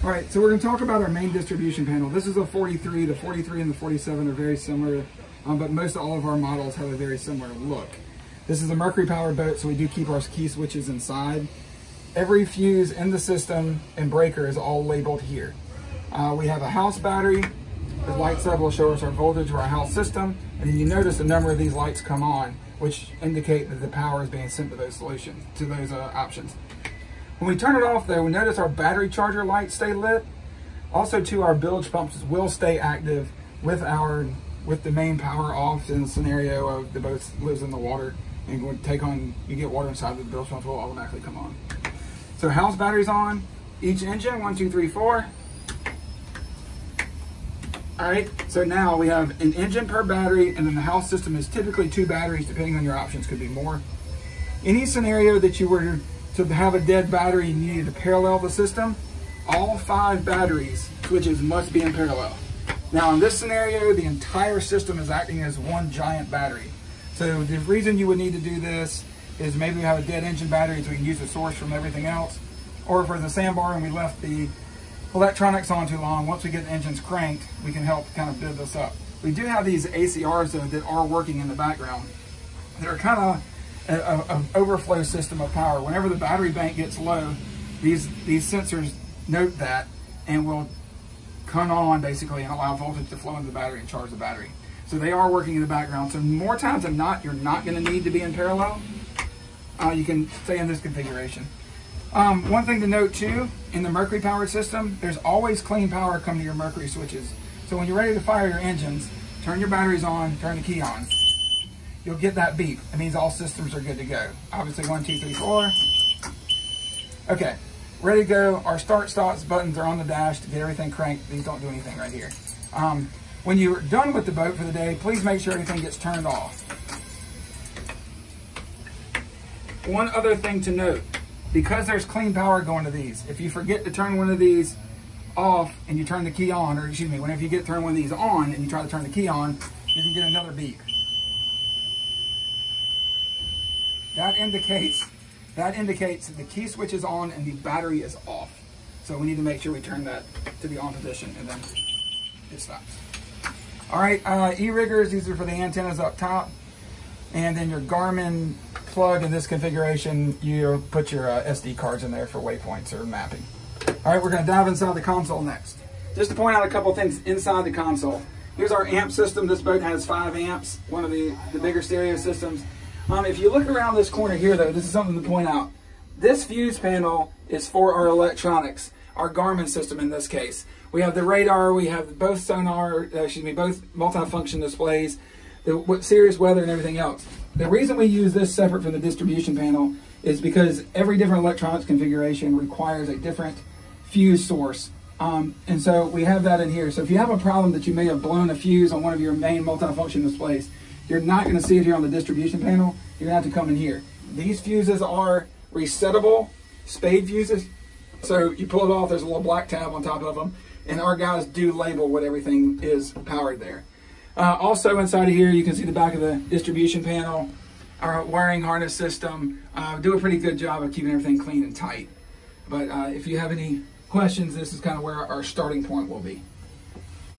All right, so we're going to talk about our main distribution panel. This is a 43. The 43 and the 47 are very similar, but most all of our models have a very similar look. This is a Mercury powered boat, so we do keep our key switches inside. Every fuse in the system and breaker is all labeled here. We have a house battery. The light side will show us our voltage for our house system, and then you notice a number of these lights come on, which indicate that the power is being sent to those solutions, to those options. When we turn it off though, we notice our battery charger lights stay lit. Also too, our bilge pumps will stay active with the main power off in the scenario of the boat lives in the water and you get water inside, the bilge pumps will automatically come on. So house battery's on, each engine, 1, 2, 3, 4. All right, so now we have an engine per battery, and then the house system is typically 2 batteries, depending on your options, could be more. Any scenario that you were to have a dead battery and you needed to parallel the system, all 5 batteries switches must be in parallel. Now in this scenario, the entire system is acting as one giant battery. So the reason you would need to do this is maybe we have a dead engine battery so we can use the source from everything else. Or if we're in the sandbar and we left the electronics on too long, once we get the engines cranked, we can help kind of build this up. We do have these ACRs though that are working in the background. They're kind of an overflow system of power. Whenever the battery bank gets low, these sensors note that and will come on basically and allow voltage to flow into the battery and charge the battery. So they are working in the background. So more times than not, you're not going to need to be in parallel. You can stay in this configuration. One thing to note too, in the Mercury powered system, there's always clean power coming to your Mercury switches. So when you're ready to fire your engines, turn your batteries on, turn the key on. You'll get that beep. It means all systems are good to go. Obviously 1, 2, 3, 4. Okay, ready to go. Our start stops buttons are on the dash to get everything cranked. These don't do anything right here. When you're done with the boat for the day, please make sure everything gets turned off. One other thing to note, because there's clean power going to these, if you forget to turn one of these off and you turn the key on, or excuse me, whenever you turn one of these on and you try to turn the key on, you can get another beep. That indicates that the key switch is on and the battery is off. So we need to make sure we turn that to the on position and then it stops. All right, E-riggers, these are for the antennas up top. And then your Garmin plug in this configuration, you put your SD cards in there for waypoints or mapping. All right, we're gonna dive inside the console next. Just to point out a couple things inside the console. Here's our amp system. This boat has 5 amps, one of the bigger stereo systems. If you look around this corner here though, this is something to point out. This fuse panel is for our electronics, our Garmin system in this case. We have the radar, we have both sonar, both multifunction displays, the Sirius weather and everything else. The reason we use this separate from the distribution panel is because every different electronics configuration requires a different fuse source. And so we have that in here. So if you have a problem that you may have blown a fuse on one of your main multifunction displays, you're not going to see it here on the distribution panel. You're going to have to come in here. These fuses are resettable spade fuses. So you pull it off, there's a little black tab on top of them, and our guys do label what everything is powered there. Also inside of here, you can see the back of the distribution panel, our wiring harness system. Do a pretty good job of keeping everything clean and tight. But if you have any questions, this is kind of where our starting point will be.